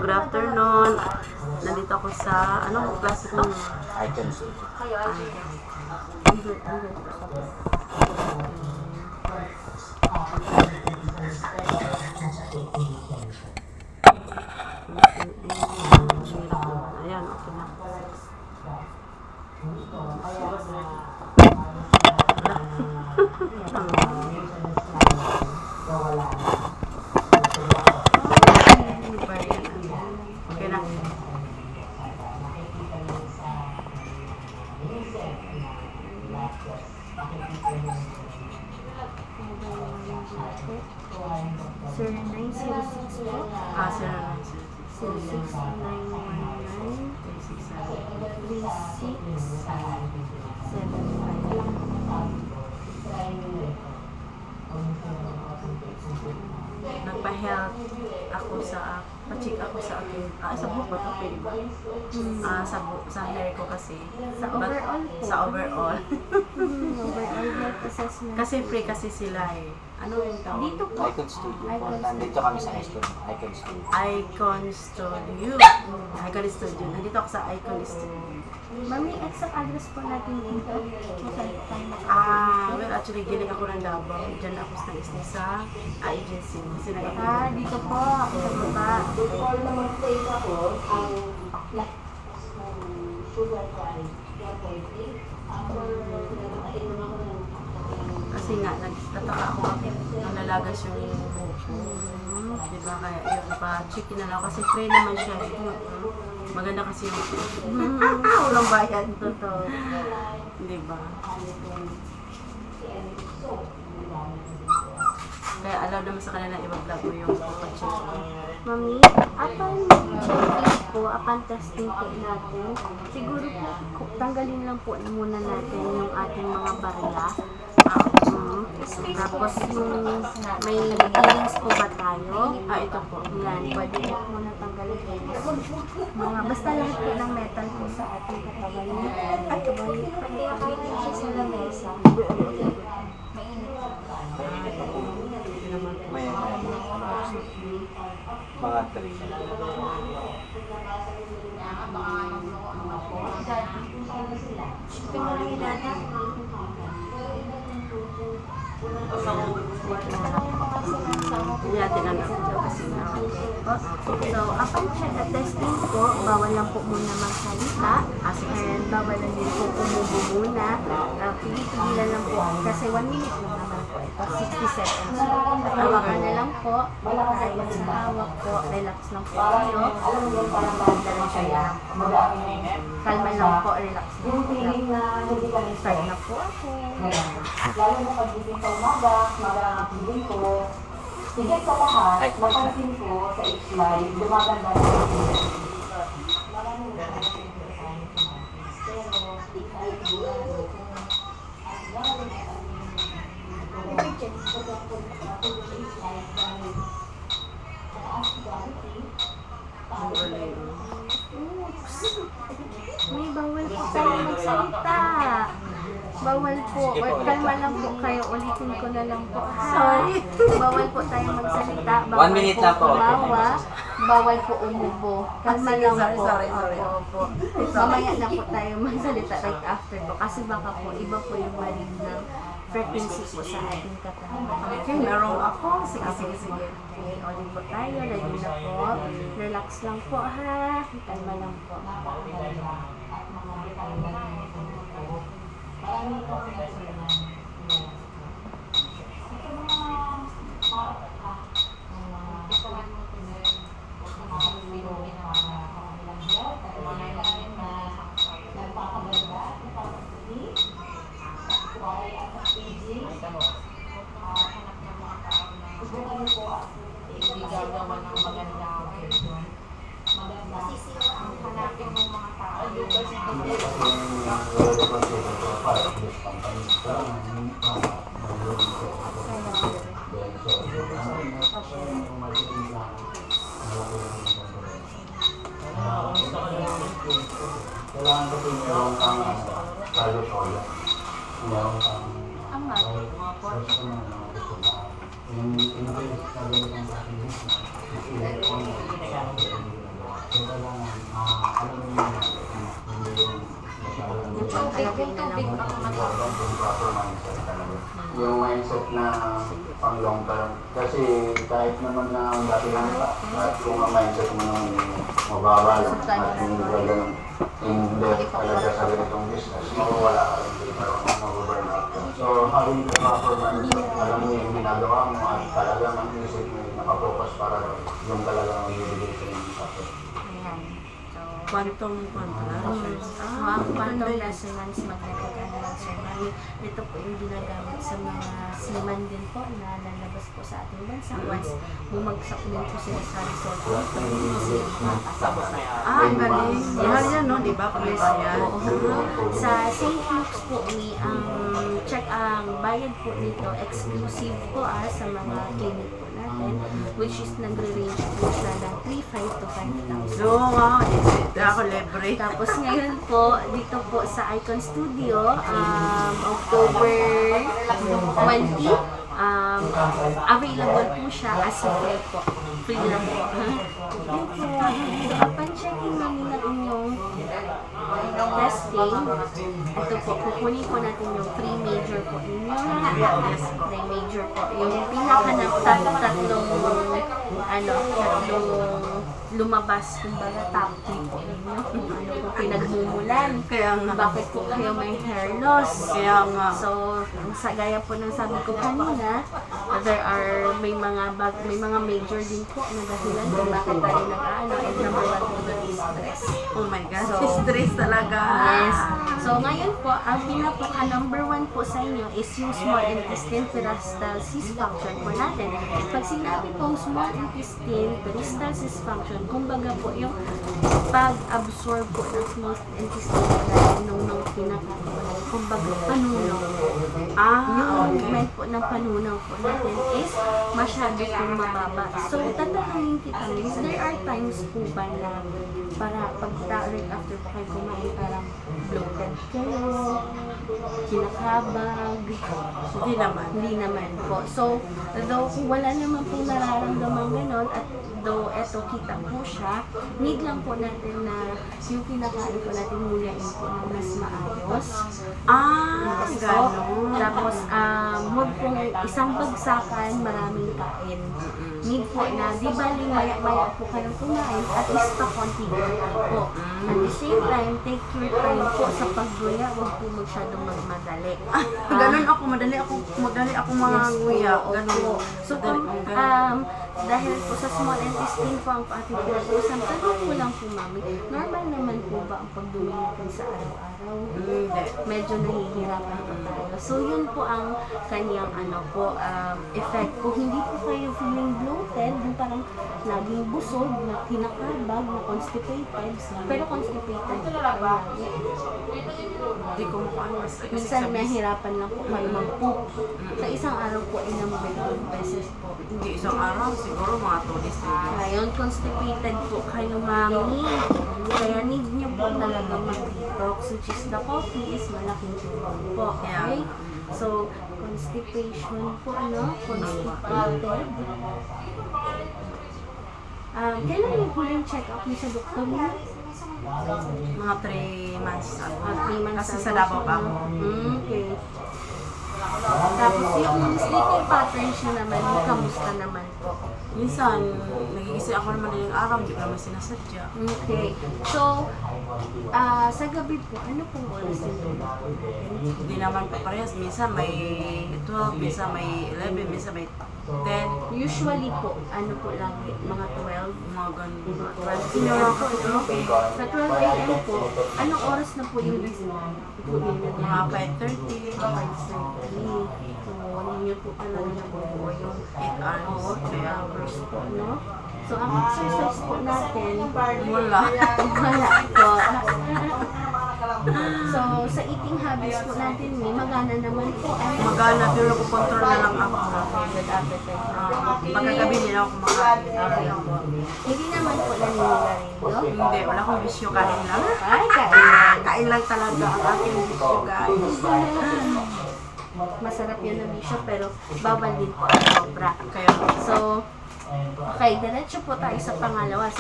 good afternoon. Nandito ako sa, anong klase ito? Icons. Ayan, okay na. Okay na. Sir, 906 po. Sir. 06919 Nagpa-health ako pa-check ako sa akin. Sa buhok ba ito? Pwede ba? Sa hair ko kasi. Sa overall po. Sa overall. Overall health assessment. Kasi free kasi sila eh. Ano yung tawag? Dito po. Icon Studio. Icon Studio. Nandito kami sa Icon Studio. Icon Studio. Icon Studio. Nandito ako sa Icon Studio. Ma'am, may exact address po natin dito. Kung saan po tayo Well, actually, giling ako ng Davao. Diyan ako stay sa agency. Kasi dito po. Sa baba. Kasi nga, nagtataka ako bakit nalalagas yung buhok ko. Diba? Kaya yun, pa-check na lang. Kasi free naman siya. Maganda kasi yung walang bayad. Totoo. Diba? Kaya alam naman sa kanila i-vlog mo yung pag-check ko. Mami, upon checking po, upon testing po natin, siguro po, tanggalin lang po muna natin yung ating mga barya. Tapos yung may earrings po ba tayo? Ito po. Yan, pwede po muna tanggalin po. Basta lahat po ng metal po sa ating katawan. At kabalik po siya sa lamesa. May mga tricks. So, upon check at testing po, bawal lang po muna magsalita. And bawal lang din po umubo muna. Pigilan lang po. Kasi 1 minute lang naman po. Ito, 60 seconds. Hawakan na lang po. Ayaw sa hawak po. Relax lang po kayo. Kalma lang po. Relax lang po. Start na po ako. Lalo na pag-gising sa umaga, mag-aakitin ko. Higit sa lahat, napansin ko sa each live, lumaganda na yung May bawal po tayo magsalita. Bawal po. Kalma lang po kayo. Ulitin ko na lang po. Sorry. Bawal po tayo magsalita. Bawal 1 minute lang po. Tumawa. Bawal po umubo. Kalma lang po. Opo. Mamaya na po tayo magsalita right after po. Kasi baka po iba po yung marig ng frequency po sa ating katawan. Okay, meron ako. Sige. Okay, ulit po tayo. Ready na po. Relax lang po ha. Kalma lang po. Kailangan ko din meron kang pilot oil. Meron kang Amat. yung in-case na gano'n ang practice na naman na dati lang at kung ang mindset mo naman mababa lang at yung talaga in depth talaga sa ganitong business, mawawala ka rin dito, mababurn out ka. So, having the proper mindset, alam mo yung ginagawa mo at talagang ang isip mo nakapokus para yung talaga ang ibibigay sa inyo sa akin. Ayan. So, Quantum lasers. ang quantum resonance magnetic resonance. Ito po yung ginagamit sa mga seaman din po na lalabas po sa ating bansa. Once bumagsak din po sila sa resort, hindi po sila makakasama. Ang galing. Mahal yan, no? Di ba? Pag-isa yan. Sa St. Luke's po, ang bayad po nito, exclusive po sa mga clinic po natin, which is nagre-range po siya ng 3,500 to 5,000. So, wow. Ako libre. Tapos ngayon po, dito po sa Icon Studio, October 20, available po siya as a free po. Free lang po. Yun po. So, upon checking namin na inyong testing, ito po, kukunin po natin yung 3 major po ninyo. Yes po. 3 major po. Yung tatlong lumabas, kumbaga top 3 po ninyo. Kung ano po pinagmumulan. Kaya nga. Bakit po kayo may hair loss? Kaya nga. So, sa gaya po ng sabi ko kanina, may mga major din po na dahilan kung bakit tayo nag-aano, and number 1 po doon is stress. Oh my God. So, Stress talaga. Yes. So, ngayon po, ang pinapaka number 1 po sa inyo is yung small intestine peristalsis dysfunction po natin. Pag sinabi pong small intestine peristalsis dysfunction, kumbaga po yung pag-absorb po ng small intestine po natin nung pinakakawalan. Kumbaga, panunaw po. Yung movement po ng panunaw po natin is masyado pong mababa. So, tatanungin kita, Miss, there are times po ba na para right after po kayo kumain, parang bloated kayo, kinakabag? Hindi naman. Hindi naman po. So, though wala naman po nararamdaman ganon, at though eto kita po siya, need lang po natin na yung kinakain po natin nguyain po ng mas maayos. Gano'n. Tapos, huwag pong isang bagsakan, maraming kain. Need po na, di baling maya-maya po kayong kumain, at least pa konti po. At the same time, take your time po sa pagguya, huwag po masyadong magmadali. Ganun ako. Madali ako mga nguya. Opo. Ganun. So, kung, dahil po sa small intestine po ang ating pinag-uusan, tanong po lang po, mami, normal naman po ba ang pagdumi natin sa araw-araw? Hindi. Medyo nahihirapan po tayo. So, yun po ang kanyang effect. Kung hindi po kayo feeling bloated, yung parang laging busog, na kinakabag, na constipated, pero constipated po kayo lagi. Hindi ko makawas. Minsan mahirapan lang po kayo mag-poop. Sa isang araw po, ilang beses po. Hindi isang araw. Siguro mga 2 days. 3 days. Ngayon, constipated po kayo, mami. Kaya need nyo po talaga mag-detox, which is the coffee is malaking tulong po. Okay? So, constipation po, constipated. Kailan yung huling check-up niyo sa doktor niyo? Mga 3 months. 3 months Kasi ago sa Davao pa siya, ako. Okay. Tapos yung sleeping pattern siya naman, kamusta naman po? Minsan, nagigising ako naman ng araw. Hindi ko naman sinasadya. Okay. So, sa gabi po, ano pong oras yung tulog po natin? Hindi naman po parehas. Minsan may 12, minsan may 11, minsan may 10. Usually po, ano po lagi, mga 12? Mga ganun. Mga 12 p.m. po, no? Sa 12 a.m. po, anong oras na po yung gising po ninyo? Mga 5:30. 5:30. So, ninyo po talaga nabubuo yung 8 hours. 3 hours po, no? So, ang exercise po natin, Wala. wala po. So, sa eating habits po natin, may magana naman po. Magana, pero control na lang ako. Good appetite. Pagkagabi nila ako kumakain. Hindi naman po naninigarilyo. Hindi, wala akong bisyo. Kain lang. Ay, kain. Kain lang talaga ang aking bisyo, guys. Masarap yun na bisyo, pero bawal din po ang sobra. Kaya, So, okay, diretso po tayo sa pangalawa. Sa